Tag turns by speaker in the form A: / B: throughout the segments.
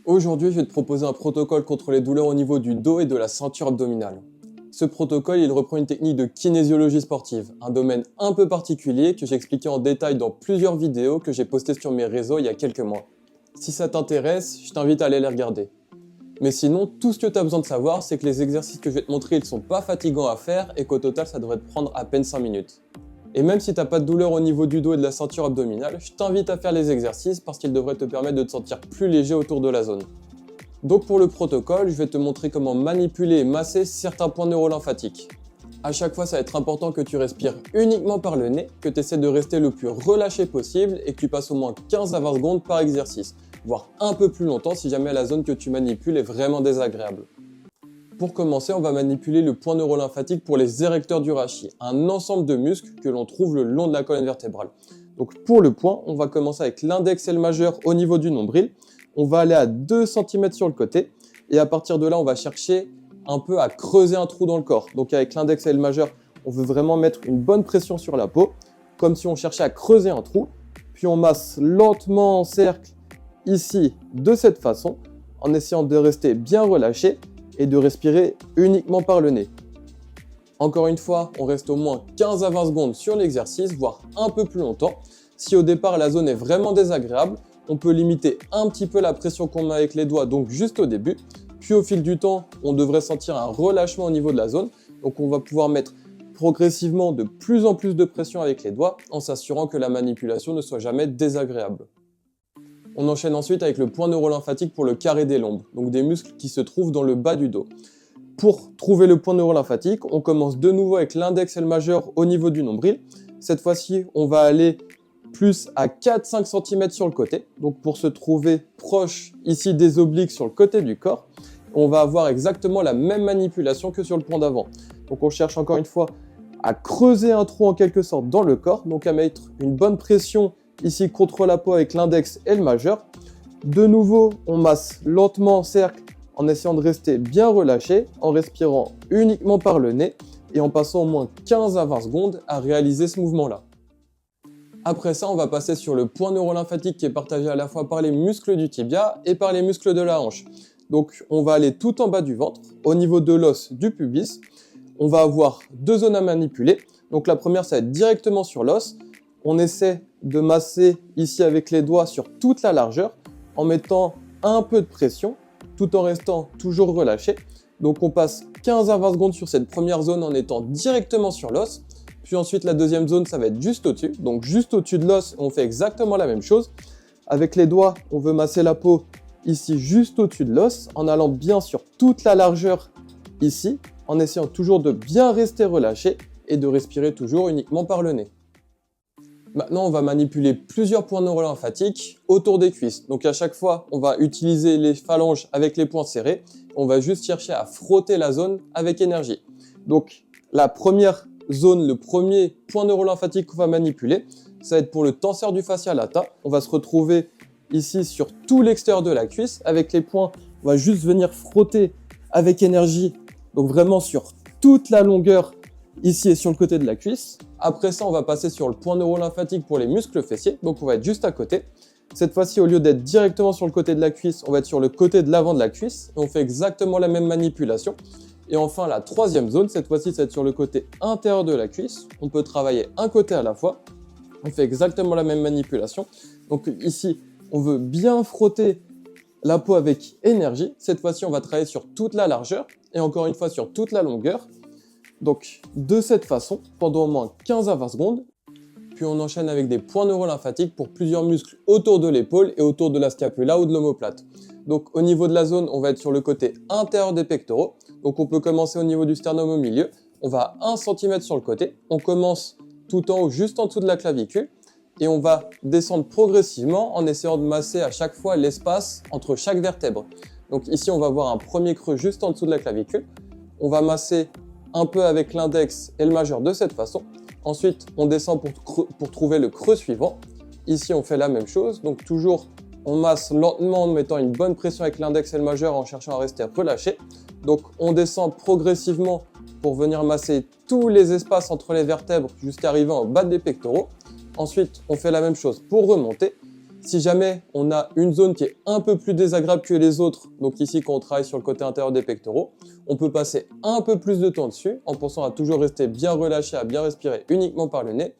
A: Aujourd'hui, je vais te proposer un protocole contre les douleurs au niveau du dos et de la ceinture abdominale. Ce protocole, il reprend une technique de kinésiologie sportive, un domaine un peu particulier que j'ai expliqué en détail dans plusieurs vidéos que j'ai postées sur mes réseaux il y a quelques mois. Si ça t'intéresse, je t'invite à aller les regarder. Mais sinon, tout ce que tu as besoin de savoir, c'est que les exercices que je vais te montrer, ils sont pas fatigants à faire et qu'au total, ça devrait te prendre à peine 5 minutes. Et même si t'as pas de douleur au niveau du dos et de la ceinture abdominale, je t'invite à faire les exercices parce qu'ils devraient te permettre de te sentir plus léger autour de la zone. Donc pour le protocole, je vais te montrer comment manipuler et masser certains points neurolymphatiques. À chaque fois, ça va être important que tu respires uniquement par le nez, que tu essaies de rester le plus relâché possible et que tu passes au moins 15 à 20 secondes par exercice, voire un peu plus longtemps si jamais la zone que tu manipules est vraiment désagréable. Pour commencer, on va manipuler le point neurolymphatique pour les érecteurs du rachis, un ensemble de muscles que l'on trouve le long de la colonne vertébrale. Donc pour le point, on va commencer avec l'index et le majeur au niveau du nombril. On va aller à 2 cm sur le côté et à partir de là, on va chercher un peu à creuser un trou dans le corps. Donc avec l'index et le majeur, on veut vraiment mettre une bonne pression sur la peau, comme si on cherchait à creuser un trou. Puis on masse lentement en cercle ici de cette façon, en essayant de rester bien relâché et de respirer uniquement par le nez. Encore une fois, on reste au moins 15 à 20 secondes sur l'exercice, voire un peu plus longtemps. Si au départ la zone est vraiment désagréable, on peut limiter un petit peu la pression qu'on met avec les doigts, donc juste au début. Puis au fil du temps, on devrait sentir un relâchement au niveau de la zone. Donc on va pouvoir mettre progressivement de plus en plus de pression avec les doigts, en s'assurant que la manipulation ne soit jamais désagréable. On enchaîne ensuite avec le point neurolymphatique pour le carré des lombes, donc des muscles qui se trouvent dans le bas du dos. Pour trouver le point neurolymphatique, on commence de nouveau avec l'index et le majeur au niveau du nombril. Cette fois-ci, on va aller plus à 4-5 cm sur le côté, donc pour se trouver proche ici des obliques sur le côté du corps, on va avoir exactement la même manipulation que sur le point d'avant. Donc on cherche encore une fois à creuser un trou en quelque sorte dans le corps, donc à mettre une bonne pression ici contre la peau avec l'index et le majeur. De nouveau, on masse lentement en cercle en essayant de rester bien relâché, en respirant uniquement par le nez et en passant au moins 15 à 20 secondes à réaliser ce mouvement-là. Après ça, on va passer sur le point neurolymphatique qui est partagé à la fois par les muscles du tibia et par les muscles de la hanche. Donc on va aller tout en bas du ventre, au niveau de l'os du pubis. On va avoir 2 zones à manipuler. Donc la première, ça va être directement sur l'os. On essaie de masser ici avec les doigts sur toute la largeur en mettant un peu de pression tout en restant toujours relâché. Donc on passe 15 à 20 secondes sur cette première zone en étant directement sur l'os. Puis ensuite la deuxième zone, ça va être juste au-dessus. Donc juste au-dessus de l'os, on fait exactement la même chose. Avec les doigts, on veut masser la peau ici juste au-dessus de l'os en allant bien sur toute la largeur ici, en essayant toujours de bien rester relâché et de respirer toujours uniquement par le nez. Maintenant, on va manipuler plusieurs points neurolymphatiques autour des cuisses. Donc à chaque fois, on va utiliser les phalanges avec les poings serrés. On va juste chercher à frotter la zone avec énergie. Donc la première zone, le premier point neurolymphatique qu'on va manipuler, ça va être pour le tenseur du fascia lata. On va se retrouver ici sur tout l'extérieur de la cuisse. Avec les poings, on va juste venir frotter avec énergie. Donc vraiment sur toute la longueur ici et sur le côté de la cuisse. Après ça, on va passer sur le point neurolymphatique pour les muscles fessiers. Donc on va être juste à côté. Cette fois-ci, au lieu d'être directement sur le côté de la cuisse, on va être sur le côté de l'avant de la cuisse. Et on fait exactement la même manipulation. Et enfin, la troisième zone, cette fois-ci, ça va être sur le côté intérieur de la cuisse. On peut travailler un côté à la fois. On fait exactement la même manipulation. Donc ici, on veut bien frotter la peau avec énergie. Cette fois-ci, on va travailler sur toute la largeur et encore une fois sur toute la longueur. Donc de cette façon, pendant au moins 15 à 20 secondes. Puis on enchaîne avec des points neurolymphatiques pour plusieurs muscles autour de l'épaule et autour de la scapula ou de l'omoplate. Donc au niveau de la zone, on va être sur le côté intérieur des pectoraux. Donc on peut commencer au niveau du sternum au milieu. On va à 1 cm sur le côté. On commence tout en haut, juste en dessous de la clavicule. Et on va descendre progressivement en essayant de masser à chaque fois l'espace entre chaque vertèbre. Donc ici, on va avoir un premier creux juste en dessous de la clavicule. On va masser un peu avec l'index et le majeur de cette façon. Ensuite, on descend pour trouver le creux suivant. Ici, on fait la même chose. Donc toujours, on masse lentement en mettant une bonne pression avec l'index et le majeur en cherchant à rester relâché. Donc on descend progressivement pour venir masser tous les espaces entre les vertèbres jusqu'à arriver en bas des pectoraux. Ensuite, on fait la même chose pour remonter. Si jamais on a une zone qui est un peu plus désagréable que les autres, donc ici quand on travaille sur le côté intérieur des pectoraux, on peut passer un peu plus de temps dessus en pensant à toujours rester bien relâché, à bien respirer uniquement par le nez.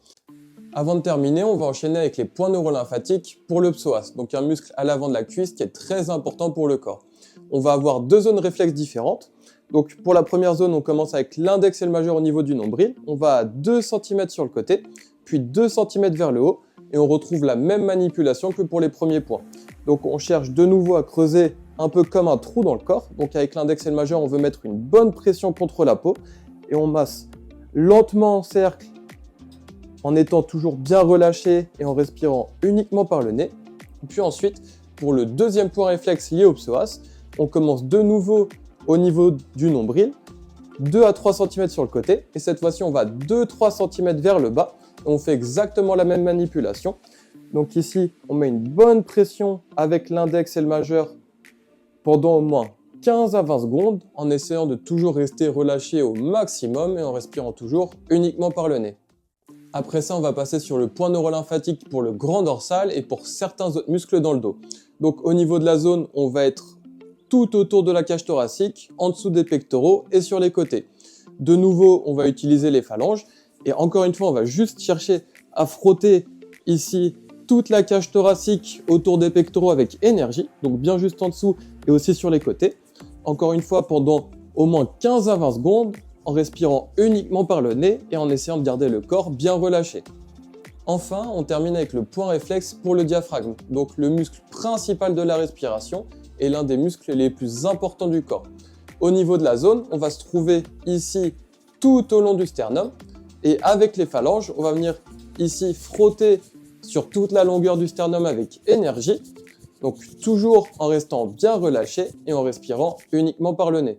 A: Avant de terminer, on va enchaîner avec les points neurolymphatiques pour le psoas, donc un muscle à l'avant de la cuisse qui est très important pour le corps. On va avoir deux zones réflexes différentes. Donc pour la première zone, on commence avec l'index et le majeur au niveau du nombril. On va à 2 cm sur le côté, puis 2 cm vers le haut, et on retrouve la même manipulation que pour les premiers points. Donc on cherche de nouveau à creuser un peu comme un trou dans le corps. Donc avec l'index et le majeur, on veut mettre une bonne pression contre la peau, et on masse lentement en cercle, en étant toujours bien relâché et en respirant uniquement par le nez. Puis ensuite, pour le deuxième point réflexe lié au psoas, on commence de nouveau au niveau du nombril, 2 à 3 cm sur le côté, et cette fois-ci on va 2-3 cm vers le bas, et on fait exactement la même manipulation. Donc ici, on met une bonne pression avec l'index et le majeur pendant au moins 15 à 20 secondes, en essayant de toujours rester relâché au maximum et en respirant toujours uniquement par le nez. Après ça, on va passer sur le point neurolymphatique pour le grand dorsal et pour certains autres muscles dans le dos. Donc au niveau de la zone, on va être tout autour de la cage thoracique, en dessous des pectoraux et sur les côtés. De nouveau, on va utiliser les phalanges et encore une fois, on va juste chercher à frotter ici toute la cage thoracique autour des pectoraux avec énergie, donc bien juste en dessous et aussi sur les côtés. Encore une fois, pendant au moins 15 à 20 secondes, en respirant uniquement par le nez et en essayant de garder le corps bien relâché. Enfin, on termine avec le point réflexe pour le diaphragme, donc le muscle principal de la respiration et l'un des muscles les plus importants du corps. Au niveau de la zone, on va se trouver ici tout au long du sternum et avec les phalanges, on va venir ici frotter sur toute la longueur du sternum avec énergie, donc toujours en restant bien relâché et en respirant uniquement par le nez.